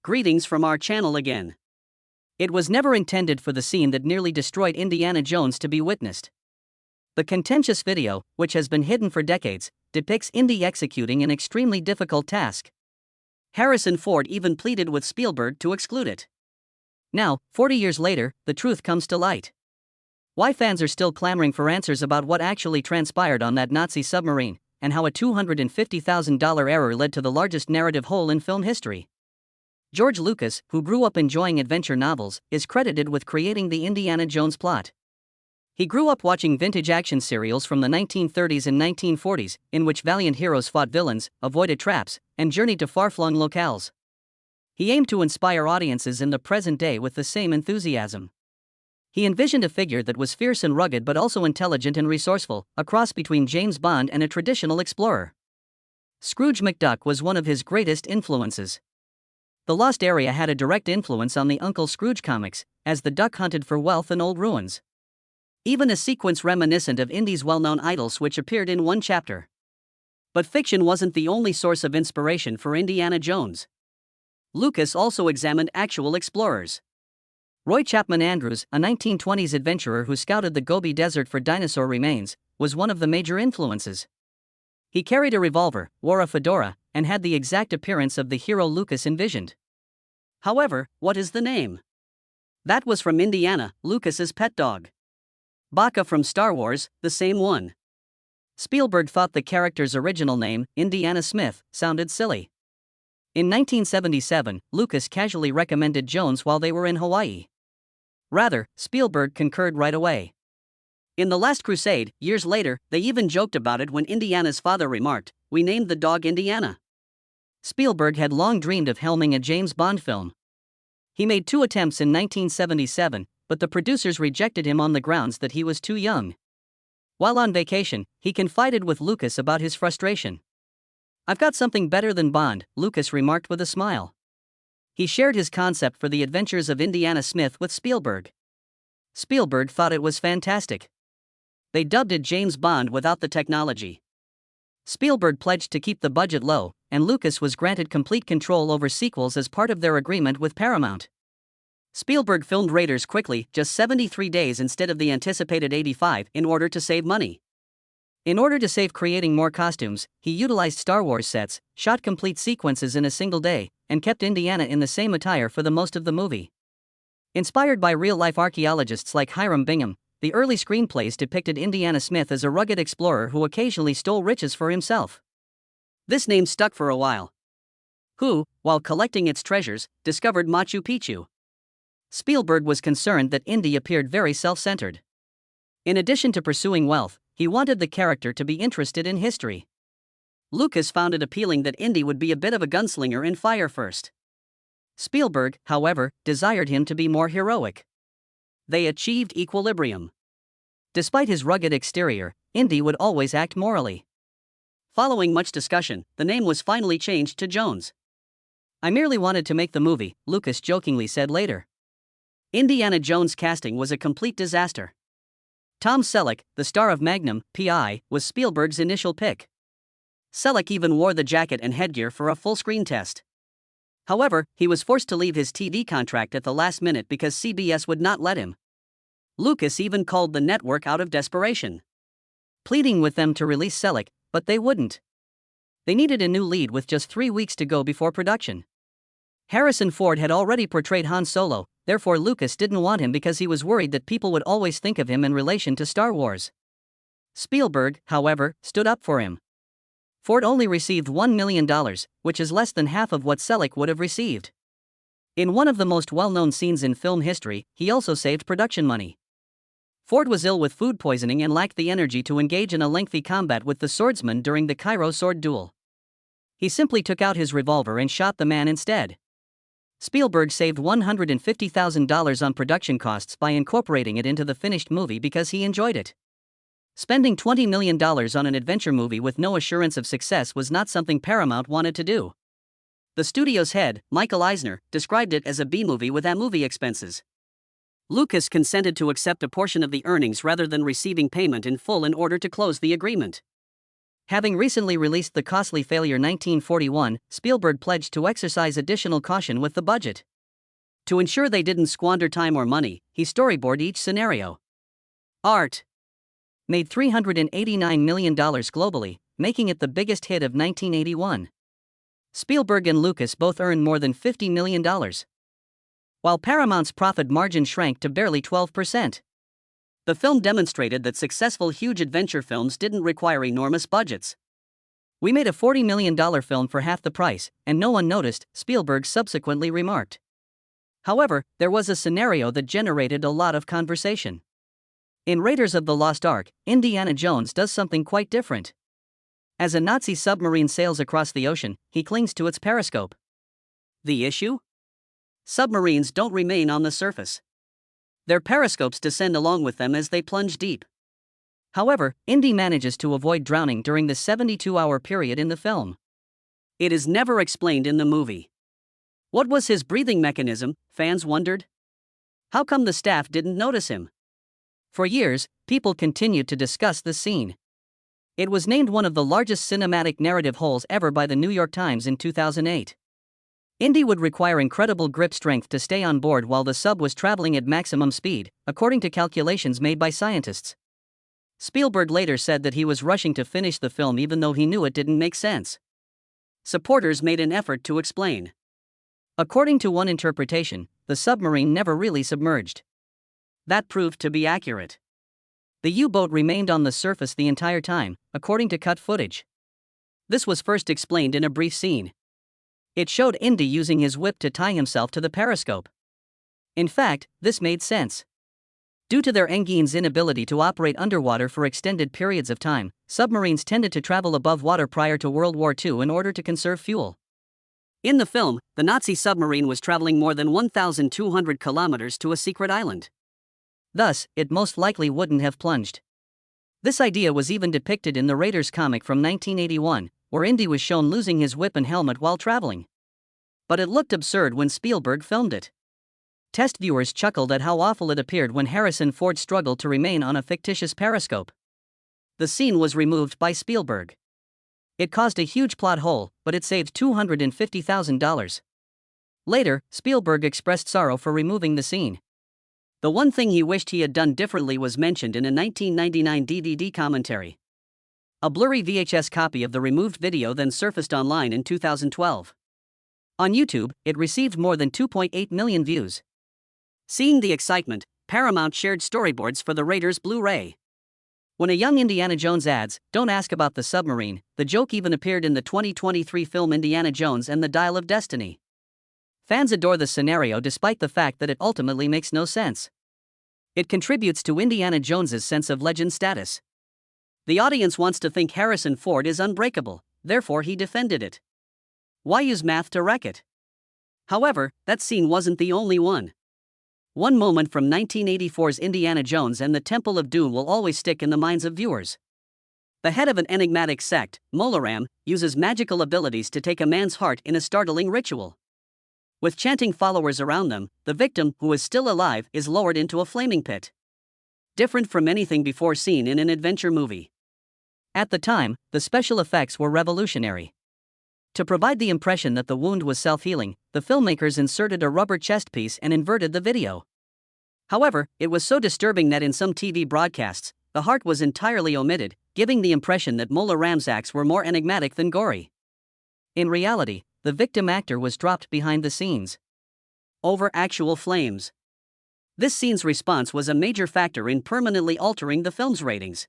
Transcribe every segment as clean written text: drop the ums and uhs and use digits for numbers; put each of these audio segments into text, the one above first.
Greetings from our channel again. It was never intended for the scene that nearly destroyed Indiana Jones to be witnessed. The contentious video, which has been hidden for decades, depicts Indy executing an extremely difficult task. Harrison Ford even pleaded with Spielberg to exclude it. Now, 40 years later, the truth comes to light. Why fans are still clamoring for answers about what actually transpired on that Nazi submarine, and how a $250,000 error led to the largest narrative hole in film history. George Lucas, who grew up enjoying adventure novels, is credited with creating the Indiana Jones plot. He grew up watching vintage action serials from the 1930s and 1940s, in which valiant heroes fought villains, avoided traps, and journeyed to far-flung locales. He aimed to inspire audiences in the present day with the same enthusiasm. He envisioned a figure that was fierce and rugged but also intelligent and resourceful, a cross between James Bond and a traditional explorer. Scrooge McDuck was one of his greatest influences. The Lost Area had a direct influence on the Uncle Scrooge comics, as the duck hunted for wealth in old ruins. Even a sequence reminiscent of Indy's well-known idol switch appeared in one chapter. But fiction wasn't the only source of inspiration for Indiana Jones. Lucas also examined actual explorers. Roy Chapman Andrews, a 1920s adventurer who scouted the Gobi Desert for dinosaur remains, was one of the major influences. He carried a revolver, wore a fedora, and had the exact appearance of the hero Lucas envisioned. However, what is the name? That was from Indiana, Lucas's pet dog. Baka from Star Wars, the same one. Spielberg thought the character's original name, Indiana Smith, sounded silly. In 1977, Lucas casually recommended Jones while they were in Hawaii. Rather, Spielberg concurred right away. In The Last Crusade, years later, they even joked about it when Indiana's father remarked, "We named the dog Indiana." Spielberg had long dreamed of helming a James Bond film. He made 2 attempts in 1977, but the producers rejected him on the grounds that he was too young. While on vacation, he confided with Lucas about his frustration. "I've got something better than Bond," Lucas remarked with a smile. He shared his concept for the adventures of Indiana Smith with Spielberg. Spielberg thought it was fantastic. They dubbed it James Bond without the technology. Spielberg pledged to keep the budget low, and Lucas was granted complete control over sequels as part of their agreement with Paramount. Spielberg filmed Raiders quickly, just 73 days instead of the anticipated 85, in order to save money. In order to save creating more costumes, he utilized Star Wars sets, shot complete sequences in a single day, and kept Indiana in the same attire for the most of the movie. Inspired by real-life archaeologists like Hiram Bingham, the early screenplays depicted Indiana Smith as a rugged explorer who occasionally stole riches for himself. This name stuck for a while. Who, while collecting its treasures, discovered Machu Picchu. Spielberg was concerned that Indy appeared very self-centered. In addition to pursuing wealth, he wanted the character to be interested in history. Lucas found it appealing that Indy would be a bit of a gunslinger and fire first. Spielberg, however, desired him to be more heroic. They achieved equilibrium. Despite his rugged exterior, Indy would always act morally. Following much discussion, the name was finally changed to Jones. "I merely wanted to make the movie," Lucas jokingly said later. Indiana Jones' casting was a complete disaster. Tom Selleck, the star of Magnum, P.I., was Spielberg's initial pick. Selleck even wore the jacket and headgear for a full-screen test. However, he was forced to leave his TV contract at the last minute because CBS would not let him. Lucas even called the network out of desperation, pleading with them to release Selleck, but they wouldn't. They needed a new lead with just 3 weeks to go before production. Harrison Ford had already portrayed Han Solo, therefore Lucas didn't want him because he was worried that people would always think of him in relation to Star Wars. Spielberg, however, stood up for him. Ford only received $1 million, which is less than half of what Selleck would have received. In one of the most well-known scenes in film history, he also saved production money. Ford was ill with food poisoning and lacked the energy to engage in a lengthy combat with the swordsman during the Cairo sword duel. He simply took out his revolver and shot the man instead. Spielberg saved $150,000 on production costs by incorporating it into the finished movie because he enjoyed it. Spending $20 million on an adventure movie with no assurance of success was not something Paramount wanted to do. The studio's head, Michael Eisner, described it as a B-movie with A-movie expenses. Lucas consented to accept a portion of the earnings rather than receiving payment in full in order to close the agreement. Having recently released the costly failure 1941, Spielberg pledged to exercise additional caution with the budget. To ensure they didn't squander time or money, he storyboarded each scenario. Art made $389 million globally, making it the biggest hit of 1981. Spielberg and Lucas both earned more than $50 million, while Paramount's profit margin shrank to barely 12%. The film demonstrated that successful huge adventure films didn't require enormous budgets. "We made a $40 million film for half the price, and no one noticed," Spielberg subsequently remarked. However, there was a scenario that generated a lot of conversation. In Raiders of the Lost Ark, Indiana Jones does something quite different. As a Nazi submarine sails across the ocean, he clings to its periscope. The issue? Submarines don't remain on the surface. Their periscopes descend along with them as they plunge deep. However, Indy manages to avoid drowning during the 72-hour period in the film. It is never explained in the movie. What was his breathing mechanism, fans wondered? How come the staff didn't notice him? For years, people continued to discuss this scene. It was named one of the largest cinematic narrative holes ever by the New York Times in 2008. Indy would require incredible grip strength to stay on board while the sub was traveling at maximum speed, according to calculations made by scientists. Spielberg later said that he was rushing to finish the film even though he knew it didn't make sense. Supporters made an effort to explain. According to one interpretation, the submarine never really submerged. That proved to be accurate. The U-boat remained on the surface the entire time, according to cut footage. This was first explained in a brief scene. It showed Indy using his whip to tie himself to the periscope. In fact, this made sense. Due to their engine's inability to operate underwater for extended periods of time, submarines tended to travel above water prior to World War II in order to conserve fuel. In the film, the Nazi submarine was traveling more than 1,200 kilometers to a secret island. Thus, it most likely wouldn't have plunged. This idea was even depicted in the Raiders comic from 1981, where Indy was shown losing his whip and helmet while traveling. But it looked absurd when Spielberg filmed it. Test viewers chuckled at how awful it appeared when Harrison Ford struggled to remain on a fictitious periscope. The scene was removed by Spielberg. It caused a huge plot hole, but it saved $250,000. Later, Spielberg expressed sorrow for removing the scene. The one thing he wished he had done differently was mentioned in a 1999 DVD commentary. A blurry VHS copy of the removed video then surfaced online in 2012. On YouTube, it received more than 2.8 million views. Seeing the excitement, Paramount shared storyboards for the Raiders Blu-ray. When a young Indiana Jones adds, "Don't ask about the submarine," the joke even appeared in the 2023 film Indiana Jones and the Dial of Destiny. Fans adore the scenario despite the fact that it ultimately makes no sense. It contributes to Indiana Jones's sense of legend status. The audience wants to think Harrison Ford is unbreakable, therefore he defended it. Why use math to wreck it? However, that scene wasn't the only one. One moment from 1984's Indiana Jones and the Temple of Doom will always stick in the minds of viewers. The head of an enigmatic sect, Molaram, uses magical abilities to take a man's heart in a startling ritual. With chanting followers around them, the victim, who is still alive, is lowered into a flaming pit. Different from anything before seen in an adventure movie. At the time, the special effects were revolutionary. To provide the impression that the wound was self-healing, the filmmakers inserted a rubber chest piece and inverted the video. However, it was so disturbing that in some TV broadcasts, the heart was entirely omitted, giving the impression that Mola Ram's acts were more enigmatic than gory. In reality, the victim actor was dropped behind the scenes. Over actual flames. This scene's response was a major factor in permanently altering the film's ratings.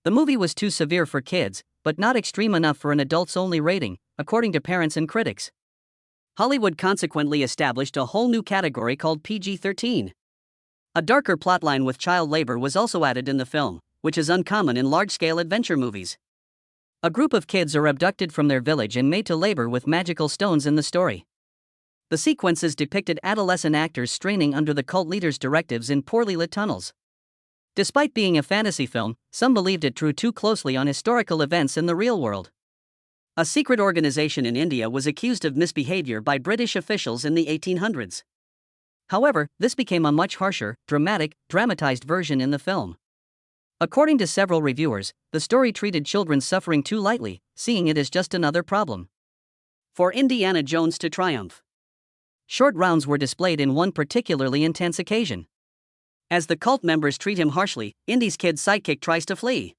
The movie was too severe for kids, but not extreme enough for an adults-only rating, according to parents and critics. Hollywood consequently established a whole new category called PG-13. A darker plotline with child labor was also added in the film, which is uncommon in large-scale adventure movies. A group of kids are abducted from their village and made to labor with magical stones in the story. The sequences depicted adolescent actors straining under the cult leader's directives in poorly lit tunnels. Despite being a fantasy film, some believed it drew too closely on historical events in the real world. A secret organization in India was accused of misbehavior by British officials in the 1800s. However, this became a much harsher, dramatized version in the film. According to several reviewers, the story treated children's suffering too lightly, seeing it as just another problem. For Indiana Jones to triumph. Short rounds were displayed in one particularly intense occasion. As the cult members treat him harshly, Indy's kid sidekick tries to flee.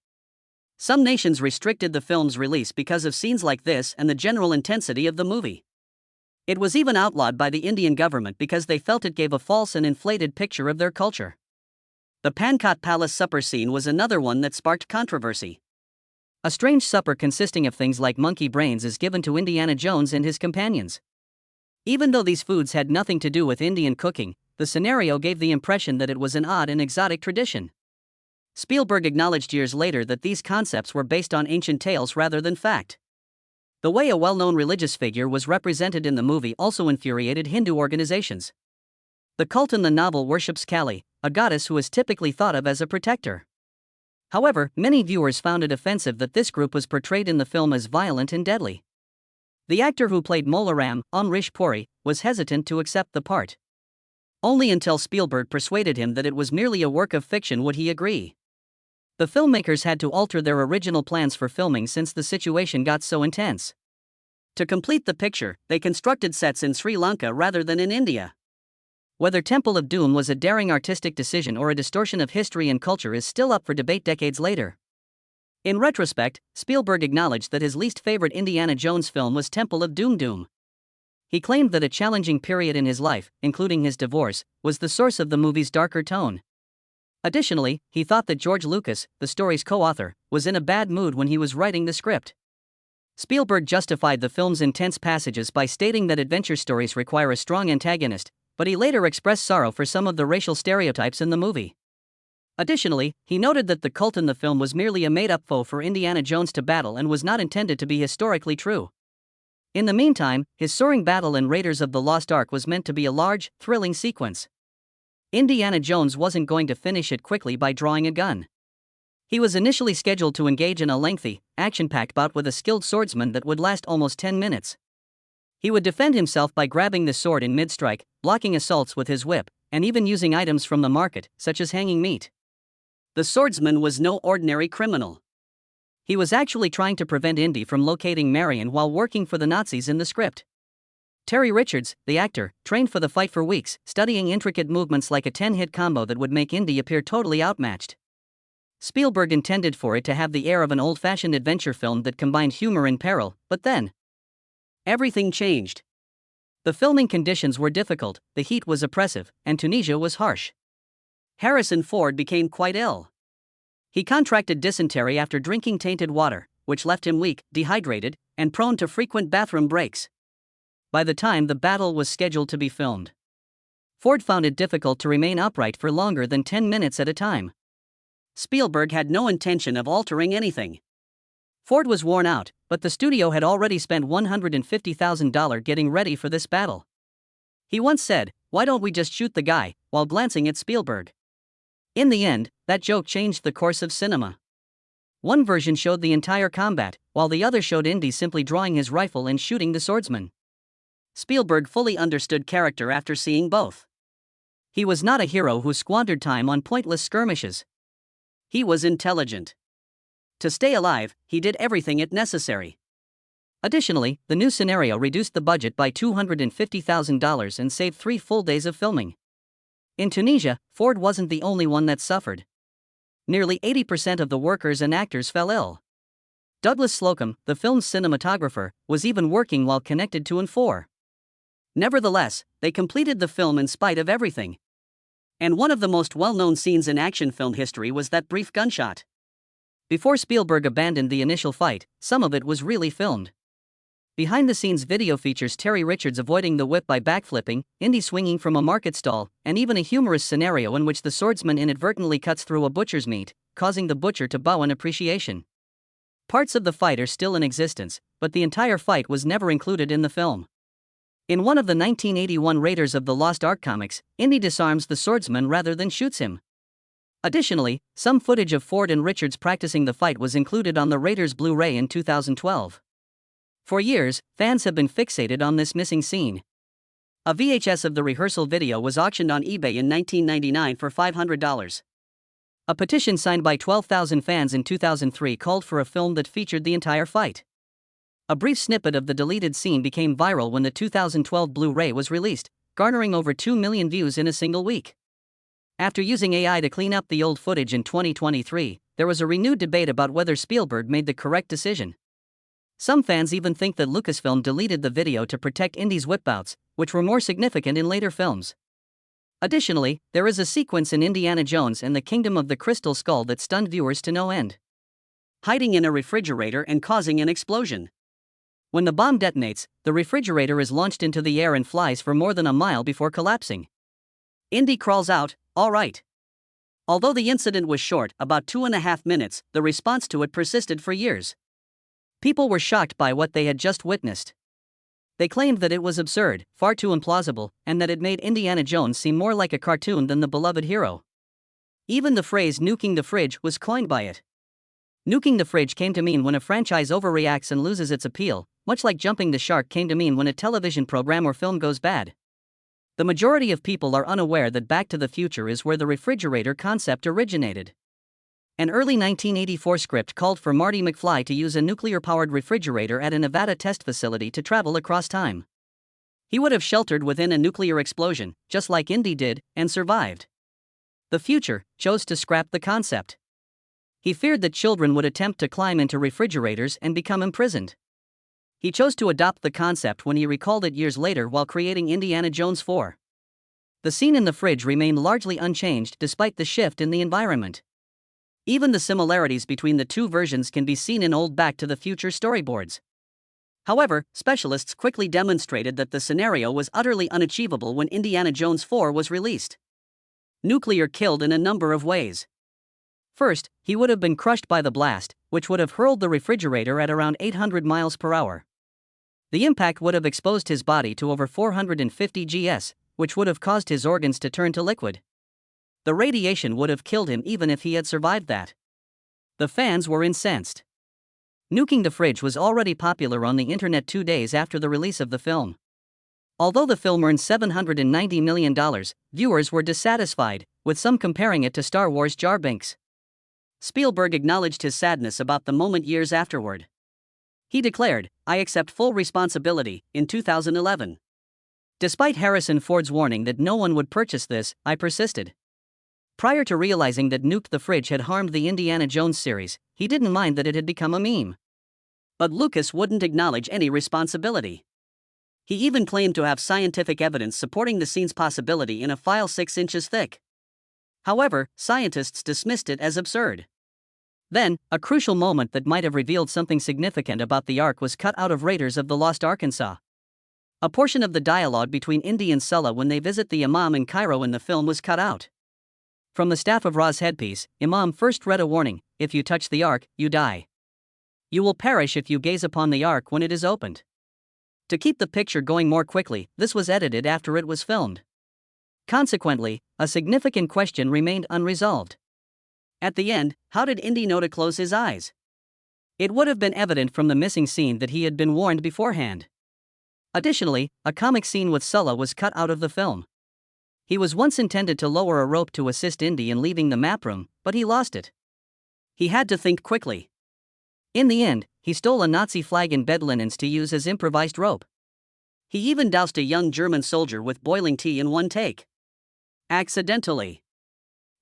Some nations restricted the film's release because of scenes like this and the general intensity of the movie. It was even outlawed by the Indian government because they felt it gave a false and inflated picture of their culture. The Pankot Palace supper scene was another one that sparked controversy. A strange supper consisting of things like monkey brains is given to Indiana Jones and his companions. Even though these foods had nothing to do with Indian cooking, the scenario gave the impression that it was an odd and exotic tradition. Spielberg acknowledged years later that these concepts were based on ancient tales rather than fact. The way a well-known religious figure was represented in the movie also infuriated Hindu organizations. The cult in the novel worships Kali, a goddess who is typically thought of as a protector. However, many viewers found it offensive that this group was portrayed in the film as violent and deadly. The actor who played Mola Ram, Amrish Puri, was hesitant to accept the part. Only until Spielberg persuaded him that it was merely a work of fiction would he agree. The filmmakers had to alter their original plans for filming since the situation got so intense. To complete the picture, they constructed sets in Sri Lanka rather than in India. Whether Temple of Doom was a daring artistic decision or a distortion of history and culture is still up for debate decades later. In retrospect, Spielberg acknowledged that his least favorite Indiana Jones film was Temple of Doom. He claimed that a challenging period in his life, including his divorce, was the source of the movie's darker tone. Additionally, he thought that George Lucas, the story's co-author, was in a bad mood when he was writing the script. Spielberg justified the film's intense passages by stating that adventure stories require a strong antagonist, but he later expressed sorrow for some of the racial stereotypes in the movie. Additionally, he noted that the cult in the film was merely a made-up foe for Indiana Jones to battle and was not intended to be historically true. In the meantime, his soaring battle in Raiders of the Lost Ark was meant to be a large, thrilling sequence. Indiana Jones wasn't going to finish it quickly by drawing a gun. He was initially scheduled to engage in a lengthy, action-packed bout with a skilled swordsman that would last almost 10 minutes. He would defend himself by grabbing the sword in mid-strike, blocking assaults with his whip, and even using items from the market, such as hanging meat. The swordsman was no ordinary criminal. He was actually trying to prevent Indy from locating Marion while working for the Nazis in the script. Terry Richards, the actor, trained for the fight for weeks, studying intricate movements like a 10-hit combo that would make Indy appear totally outmatched. Spielberg intended for it to have the air of an old-fashioned adventure film that combined humor and peril, but then everything changed. The filming conditions were difficult, the heat was oppressive, and Tunisia was harsh. Harrison Ford became quite ill. He contracted dysentery after drinking tainted water, which left him weak, dehydrated, and prone to frequent bathroom breaks. By the time the battle was scheduled to be filmed, Ford found it difficult to remain upright for longer than 10 minutes at a time. Spielberg had no intention of altering anything. Ford was worn out, but the studio had already spent $150,000 getting ready for this battle. He once said, "Why don't we just shoot the guy," while glancing at Spielberg. In the end, that joke changed the course of cinema. One version showed the entire combat, while the other showed Indy simply drawing his rifle and shooting the swordsman. Spielberg fully understood character after seeing both. He was not a hero who squandered time on pointless skirmishes. He was intelligent. To stay alive, he did everything it necessary. Additionally, the new scenario reduced the budget by $250,000 and saved 3 full days of filming. In Tunisia, Ford wasn't the only one that suffered. Nearly 80% of the workers and actors fell ill. Douglas Slocum, the film's cinematographer, was even working while connected to N4. Nevertheless, they completed the film in spite of everything. And one of the most well-known scenes in action film history was that brief gunshot. Before Spielberg abandoned the initial fight, some of it was really filmed. Behind-the-scenes video features Terry Richards avoiding the whip by backflipping, Indy swinging from a market stall, and even a humorous scenario in which the swordsman inadvertently cuts through a butcher's meat, causing the butcher to bow in appreciation. Parts of the fight are still in existence, but the entire fight was never included in the film. In one of the 1981 Raiders of the Lost Ark comics, Indy disarms the swordsman rather than shoots him. Additionally, some footage of Ford and Richards practicing the fight was included on the Raiders Blu-ray in 2012. For years, fans have been fixated on this missing scene. A VHS of the rehearsal video was auctioned on eBay in 1999 for $500. A petition signed by 12,000 fans in 2003 called for a film that featured the entire fight. A brief snippet of the deleted scene became viral when the 2012 Blu-ray was released, garnering over 2 million views in a single week. After using AI to clean up the old footage in 2023, there was a renewed debate about whether Spielberg made the correct decision. Some fans even think that Lucasfilm deleted the video to protect Indy's whip-outs, which were more significant in later films. Additionally, there is a sequence in Indiana Jones and the Kingdom of the Crystal Skull that stunned viewers to no end. Hiding in a refrigerator and causing an explosion. When the bomb detonates, the refrigerator is launched into the air and flies for more than a mile before collapsing. Indy crawls out, "All right." Although the incident was short, about 2.5 minutes, the response to it persisted for years. People were shocked by what they had just witnessed. They claimed that it was absurd, far too implausible, and that it made Indiana Jones seem more like a cartoon than the beloved hero. Even the phrase "nuking the fridge" was coined by it. Nuking the fridge came to mean when a franchise overreacts and loses its appeal, much like jumping the shark came to mean when a television program or film goes bad. The majority of people are unaware that Back to the Future is where the refrigerator concept originated. An early 1984 script called for Marty McFly to use a nuclear-powered refrigerator at a Nevada test facility to travel across time. He would have sheltered within a nuclear explosion, just like Indy did, and survived. The future chose to scrap the concept. He feared that children would attempt to climb into refrigerators and become imprisoned. He chose to adopt the concept when he recalled it years later while creating Indiana Jones 4. The scene in the fridge remained largely unchanged despite the shift in the environment. Even the similarities between the two versions can be seen in old Back to the Future storyboards. However, specialists quickly demonstrated that the scenario was utterly unachievable when Indiana Jones 4 was released. Nuclear killed in a number of ways. First, he would have been crushed by the blast, which would have hurled the refrigerator at around 800 miles per hour. The impact would have exposed his body to over 450 Gs, which would have caused his organs to turn to liquid. The radiation would have killed him even if he had survived that. The fans were incensed. Nuking the fridge was already popular on the internet 2 days after the release of the film. Although the film earned $790 million, viewers were dissatisfied, with some comparing it to Star Wars Jar Binks. Spielberg acknowledged his sadness about the moment years afterward. He declared, "I accept full responsibility," in 2011. Despite Harrison Ford's warning that no one would purchase this, I persisted. Prior to realizing that Nuke the Fridge had harmed the Indiana Jones series, he didn't mind that it had become a meme. But Lucas wouldn't acknowledge any responsibility. He even claimed to have scientific evidence supporting the scene's possibility in a file 6 inches thick. However, scientists dismissed it as absurd. Then, a crucial moment that might have revealed something significant about the Ark was cut out of Raiders of the Lost Arkansas. A portion of the dialogue between Indy and Sulla when they visit the Imam in Cairo in the film was cut out. From the staff of Ra's headpiece, Imam first read a warning: "If you touch the Ark, you die. You will perish if you gaze upon the Ark when it is opened." To keep the picture going more quickly, this was edited after it was filmed. Consequently, a significant question remained unresolved. At the end, how did Indy know to close his eyes? It would have been evident from the missing scene that he had been warned beforehand. Additionally, a comic scene with Sulla was cut out of the film. He was once intended to lower a rope to assist Indy in leaving the map room, but he lost it. He had to think quickly. In the end, he stole a Nazi flag and bed linens to use as improvised rope. He even doused a young German soldier with boiling tea in one take. Accidentally.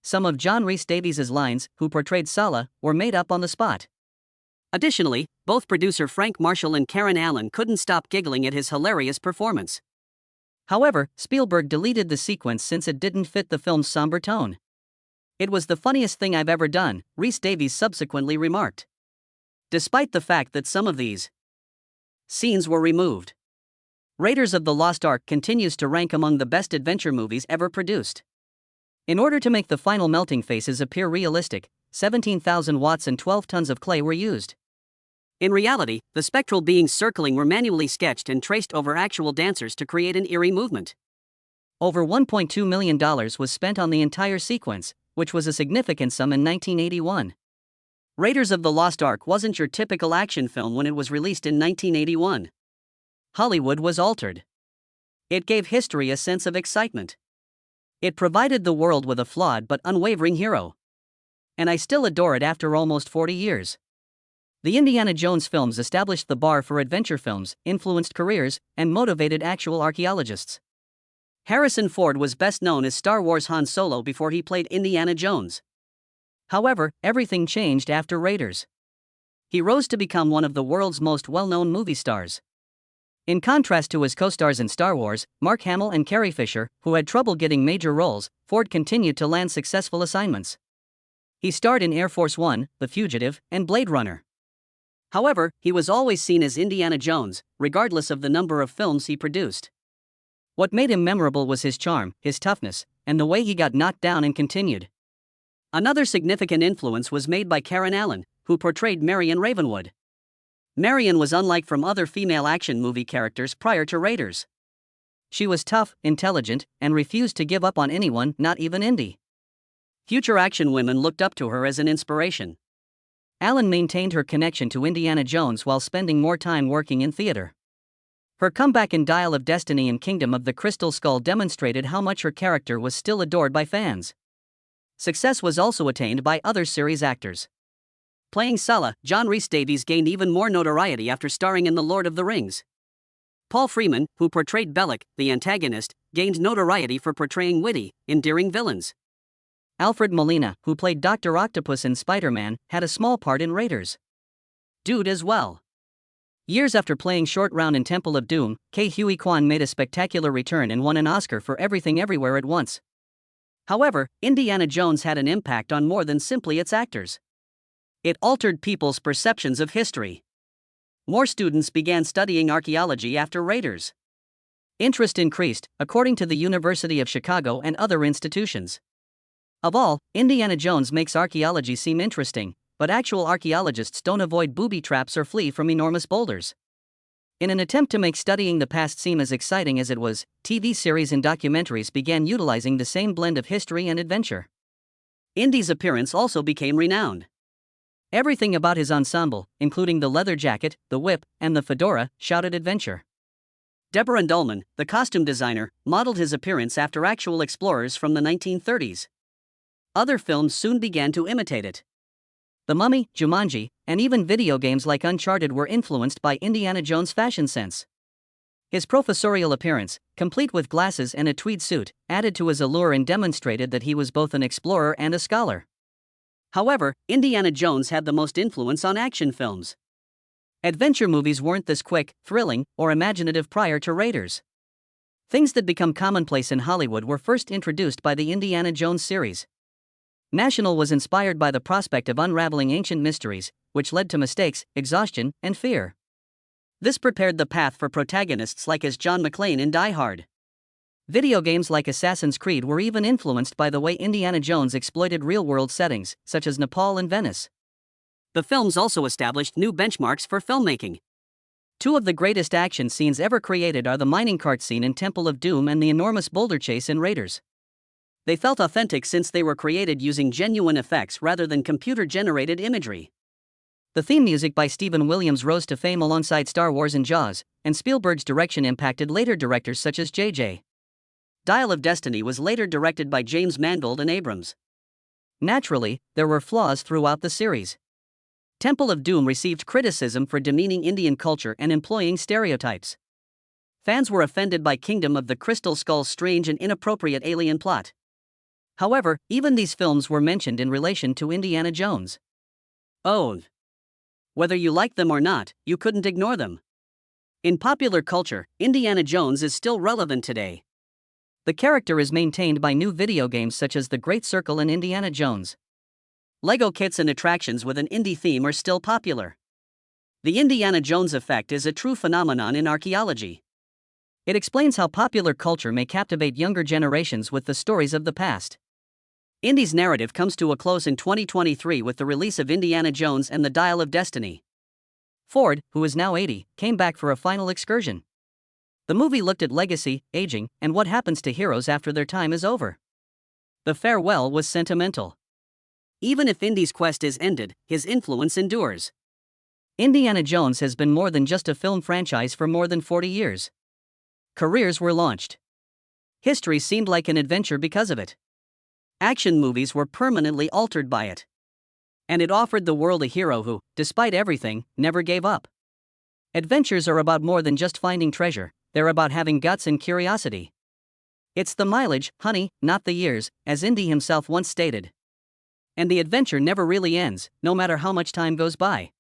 Some of John Rhys Davies' lines, who portrayed Sulla, were made up on the spot. Additionally, both producer Frank Marshall and Karen Allen couldn't stop giggling at his hilarious performance. However, Spielberg deleted the sequence since it didn't fit the film's somber tone. "It was the funniest thing I've ever done," Rhys Davies subsequently remarked. Despite the fact that some of these scenes were removed, Raiders of the Lost Ark continues to rank among the best adventure movies ever produced. In order to make the final melting faces appear realistic, 17,000 watts and 12 tons of clay were used. In reality, the spectral beings circling were manually sketched and traced over actual dancers to create an eerie movement. Over $1.2 million was spent on the entire sequence, which was a significant sum in 1981. Raiders of the Lost Ark wasn't your typical action film when it was released in 1981. Hollywood was altered. It gave history a sense of excitement. It provided the world with a flawed but unwavering hero. and I still adore it after almost 40 years. The Indiana Jones films established the bar for adventure films, influenced careers, and motivated actual archaeologists. Harrison Ford was best known as Star Wars Han Solo before he played Indiana Jones. However, everything changed after Raiders. He rose to become one of the world's most well-known movie stars. In contrast to his co-stars in Star Wars, Mark Hamill and Carrie Fisher, who had trouble getting major roles, Ford continued to land successful assignments. He starred in Air Force One, The Fugitive, and Blade Runner. However, he was always seen as Indiana Jones, regardless of the number of films he produced. What made him memorable was his charm, his toughness, and the way he got knocked down and continued. Another significant influence was made by Karen Allen, who portrayed Marion Ravenwood. Marion was unlike from other female action movie characters prior to Raiders. She was tough, intelligent, and refused to give up on anyone, not even Indy. Future action women looked up to her as an inspiration. Allen maintained her connection to Indiana Jones while spending more time working in theater. Her comeback in Dial of Destiny and Kingdom of the Crystal Skull demonstrated how much her character was still adored by fans. Success was also attained by other series actors. Playing Sulla, John Rhys-Davies gained even more notoriety after starring in The Lord of the Rings. Paul Freeman, who portrayed Belloc, the antagonist, gained notoriety for portraying witty, endearing villains. Alfred Molina, who played Dr. Octopus in Spider-Man, had a small part in Raiders. Dude as well. Years after playing Short Round in Temple of Doom, Ke Huy Quan made a spectacular return and won an Oscar for Everything Everywhere at Once. However, Indiana Jones had an impact on more than simply its actors. It altered people's perceptions of history. More students began studying archaeology after Raiders. Interest increased, according to the University of Chicago and other institutions. Of all, Indiana Jones makes archaeology seem interesting, but actual archaeologists don't avoid booby traps or flee from enormous boulders. In an attempt to make studying the past seem as exciting as it was, TV series and documentaries began utilizing the same blend of history and adventure. Indy's appearance also became renowned. Everything about his ensemble, including the leather jacket, the whip, and the fedora, shouted adventure. Deborah Dullman, the costume designer, modeled his appearance after actual explorers from the 1930s. Other films soon began to imitate it. The Mummy, Jumanji, and even video games like Uncharted were influenced by Indiana Jones' fashion sense. His professorial appearance, complete with glasses and a tweed suit, added to his allure and demonstrated that he was both an explorer and a scholar. However, Indiana Jones had the most influence on action films. Adventure movies weren't this quick, thrilling, or imaginative prior to Raiders. Things that become commonplace in Hollywood were first introduced by the Indiana Jones series. National was inspired by the prospect of unraveling ancient mysteries, which led to mistakes, exhaustion, and fear. This prepared the path for protagonists like as John McClane in Die Hard. Video games like Assassin's Creed were even influenced by the way Indiana Jones exploited real-world settings, such as Nepal and Venice. The films also established new benchmarks for filmmaking. Two of the greatest action scenes ever created are the mining cart scene in Temple of Doom and the enormous boulder chase in Raiders. They felt authentic since they were created using genuine effects rather than computer-generated imagery. The theme music by Stephen Williams rose to fame alongside Star Wars and Jaws, and Spielberg's direction impacted later directors such as J.J. Dial of Destiny was later directed by James Mangold and Abrams. Naturally, there were flaws throughout the series. Temple of Doom received criticism for demeaning Indian culture and employing stereotypes. Fans were offended by Kingdom of the Crystal Skull's strange and inappropriate alien plot. However, even these films were mentioned in relation to Indiana Jones. Oh. Whether you liked them or not, you couldn't ignore them. In popular culture, Indiana Jones is still relevant today. The character is maintained by new video games such as The Great Circle and Indiana Jones. Lego kits and attractions with an Indy theme are still popular. The Indiana Jones effect is a true phenomenon in archaeology. It explains how popular culture may captivate younger generations with the stories of the past. Indy's narrative comes to a close in 2023 with the release of Indiana Jones and the Dial of Destiny. Ford, who is now 80, came back for a final excursion. The movie looked at legacy, aging, and what happens to heroes after their time is over. The farewell was sentimental. Even if Indy's quest is ended, his influence endures. Indiana Jones has been more than just a film franchise for more than 40 years. Careers were launched. History seemed like an adventure because of it. Action movies were permanently altered by it. And it offered the world a hero who, despite everything, never gave up. Adventures are about more than just finding treasure, they're about having guts and curiosity. It's the mileage, honey, not the years, as Indy himself once stated. And the adventure never really ends, no matter how much time goes by.